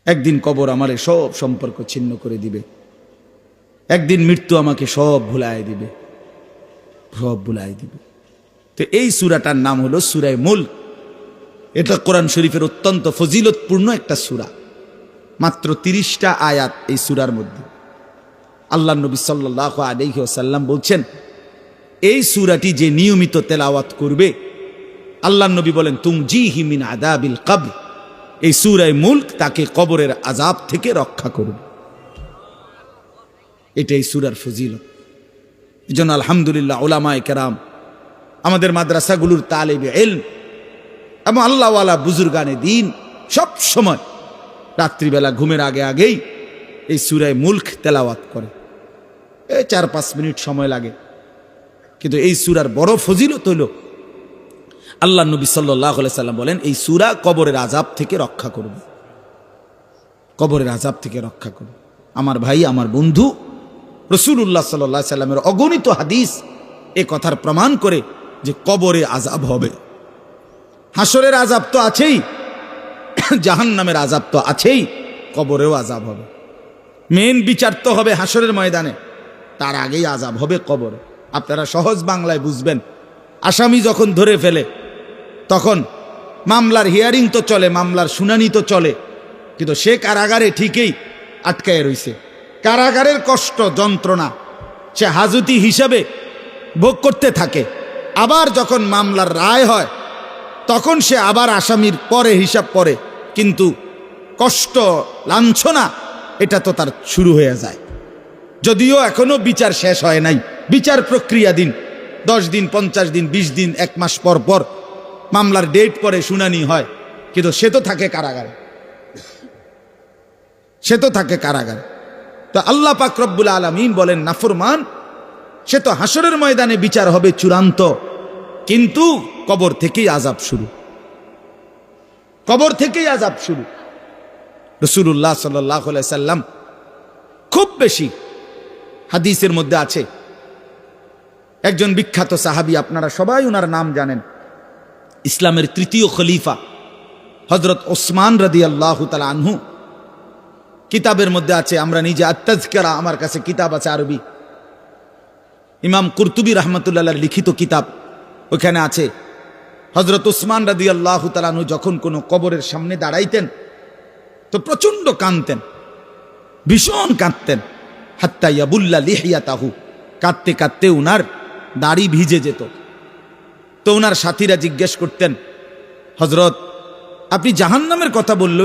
একদিন কবর আমারে সব সম্পর্ক ছিন্ন করে দিবে, একদিন মৃত্যু আমাকে সব ভুলায় দিবে, সব ভুলায় দিবে। তো এই সূরাটার নাম হলো সূরা মুলক। এটা কোরআন শরীফের অত্যন্ত ফজিলতপূর্ণ একটা সূরা। মাত্র 30টা আয়াত এই সূরার মধ্যে। আল্লাহ নবী সাল্লাল্লাহু আলাইহি ওয়াসাল্লাম বলছেন, এই সূরাটি যে নিয়মিত তেলাওয়াত করবে, আল্লাহ নবী বলেন, তুমজিহি মিন আযাবিল কবর, এই সূরা মুলক তাকে কবরের আযাব থেকে রক্ষা করবে। এটাই সূরার ফজিলত। এজন্য আলহামদুলিল্লাহ উলামায়ে কেরাম, আমাদের মাদ্রাসাগুলোর তালিবে ইলম এবং আল্লাহওয়ালা বুজুর্গানে দ্বীন সব সময় রাত্রিবেলা ঘুমের আগে আগেই এই সূরা মুলক তেলাওয়াত করে। 4-5 মিনিট সময় লাগে, কিন্তু এই সূরার বড় ফজিলত হইল, আল্লাহ নবী সাল্লাল্লাহু আলাইহি সাল্লাম বলেন, এই সূরা কবরের আযাব থেকে রক্ষা করবে, কবরের আযাব থেকে রক্ষা করবে। আমার ভাই, আমার বন্ধু, রাসূলুল্লাহ সাল্লাল্লাহু আলাইহি সাল্লামের অগণিত হাদিস এ কথার প্রমাণ করে যে কবরে আযাব হবে। হাসরের আযাব তো আছেই, জাহান্নামের আযাব তো আছেই, কবরেও আযাব হবে। মেন বিচার তো হবে হাসরের ময়দানে, তার আগেই আযাব হবে কবরে। আপনারা সহজ বাংলায় বুঝবেন। আসামি যখন ধরে ফেলে, তখন মামলার হিয়ারিং তো চলে, মামলার শুনানি তো চলে, কিন্তু সে কারাগারে ঠিকই আটকায় রইছে। কারাগারের কষ্ট যন্ত্রণা সে হাজতি হিসাবে ভোগ করতে থাকে। আবার যখন মামলার রায় হয়, তখন সে আবার আসামির পরে হিসাব পড়ে, কিন্তু কষ্ট লাঞ্ছনা এটা তো তার শুরু হয়ে যায়। যদিও এখনো বিচার শেষ হয় নাই, বিচার প্রক্রিয়া দিন, 10 দিন, 50 দিন, 20 দিন, 1 মাস পর পর মামলার ডেট পরে শুনানি হয়, কিন্তু সে তো থাকে কারাগারে, সে তো থাকে কারাগারে। তো আল্লাহ পাক রব্বুল আলামিন বলেন, নাফরমান সে তো হাসরের ময়দানে বিচার হবে চূড়ান্ত, কিন্তু কবর থেকেই আযাব শুরু, কবর থেকেই আযাব শুরু। রাসূলুল্লাহ সাল্লাল্লাহু আলাইহি সাল্লাম খুব বেশি হাদিসের মধ্যে আছে, একজন বিখ্যাত সাহাবী, আপনারা সবাই ওনার নাম জানেন, ইসলামের 3য় খলিফা হযরত ওসমান রাদিয়াল্লাহু তাআলা আনহু। কিতাবের মধ্যে আছে, আমরা নিজে আত-তাযকিরা, আমার কাছে কিতাব আছে আরবি, ইমাম কুরতুবী রাহমাতুল্লাহর লিখিত কিতাব, ওখানে আছে হযরত ওসমান রাদিয়াল্লাহু তাআলা আনহু যখন কোনো কবরের সামনে দাঁড়াইতেন তো প্রচন্ড কাঁদতেন, ভীষণ কাঁদতেন। হাত্তা ইয়াবুল্লা লিহিয়াতাহু, কাঁদতে কাঁদতে উনার দাড়ি ভিজে যেত। তো উনার সাথীরা জিজ্ঞেস করতেন, হযরত আপনি জাহান্নামের কথা বললেন,